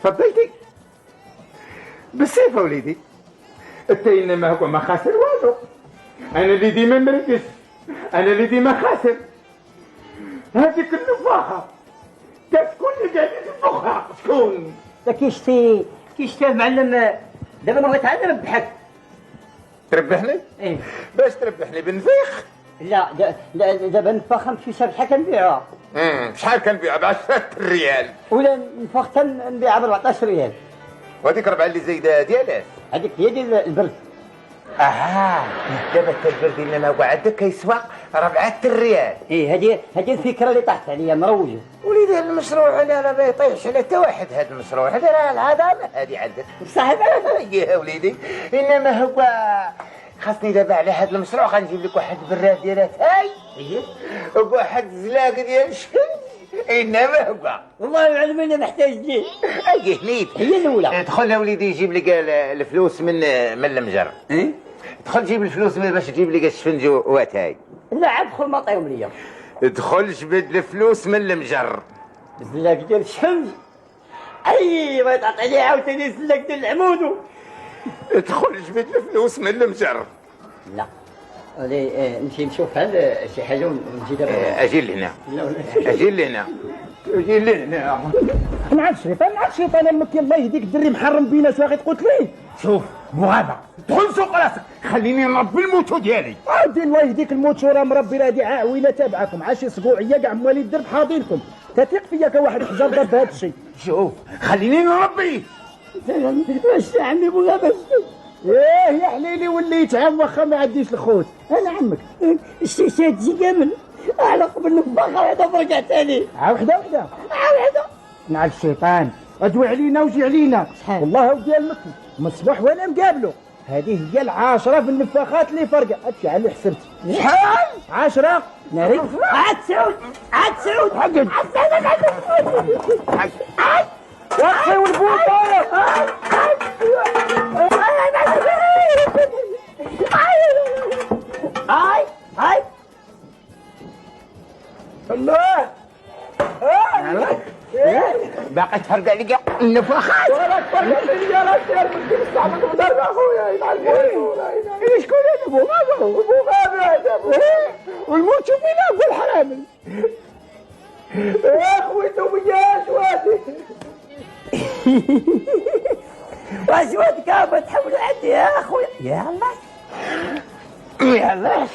فضيتي بالسيف وليدي. انت انما هو ما خاسر والو، انا اللي ديما مركز، انا اللي ديما خاسر. هذيك النفاخه شكون اللي قاعد ينفخها؟ شكون؟ كيشتي معلم. دابا نبغي نتعلم نربحك. تربحني؟ ايه. باش تربحني بالنفيخ؟ لا دابا نفخ نمشي شرحه كنبيعها. شحال كنبيعها؟ ب 10 ريال. ولا نفخ نبيعها ب 14 ريال. وهذيك 4 اللي زايده ديالاش؟ هذيك هي ديال البرد. دابا حتى البرد انما هو عندك كيسوى 4 ريال. ايه هذه الفكره اللي طاحت عليا مروجه. وليدي هذا المشروع لا ما يطيحش على حتى واحد. هذا المشروع هذا راه العظمه هذه عندك صح. يا وليدي انما هو خاصني دابا على هذا المشروع غنجيب لك واحد براد ديال اتاي. ايه. وواحد زلاق ديال شكل. انما هو والله العلم انا محتاج ليه. اي هنيت هي الاولى. دخل يا وليدي جيب لي الفلوس من المجر. ايه. دخل جيب الفلوس باش تجيب لي الشفنج واتاي. لا عاد دخل ما طيهم ليا. دخل جبد الفلوس من المجر. الزلاق ديال الشمس. اي ما تعطي لي عاوتاني الزلاق ديال العمود. دخل جبد الفلوس من المجر. لا نمشي نشوف هذا شي حاجه ونجي دابا. اجي لهنا اجي لهنا اجي لهنا. نعاد شيطان امك الله يهديك الدري محرم بينا شو غير قلت لي. شوف مغابة دخل سوق راسك خليني نربي الموتو ديالي. عادي الله يهديك الموتو راه مربي راه هادي عاويله تابعكم عاشي اسبوعيه كاع موالي الدرب حاضينكم. تثق فيا كواحد الحجر دار بهذا الشيء. شوف خليني نربيه. واش عمي مغابه؟ ايه يا حليلي وليت عام واخا ما عنديش الخوت. انا عمك الشيشات زي كامل على قبل نفخه واحده فرقع ثاني. وحده نعل الشيطان ادوي علينا وجي علينا. شحال؟ والله ودي المكن مصباح وانا مقابله. هذه هي العاشرة في النفاخات اللي فرقع. هادشي على اللي حسبتي. شحال؟ 10 ناري. عاد سعود حقد وقفي والبوطه. هاي الله باقي تفرقع لي النفاخات. شكون هذا ابو غابه والموت فينا ابو الحرامي. يا خويتو وياش وادي واش واد كابه تحولوا عندي يا اخويا. يلا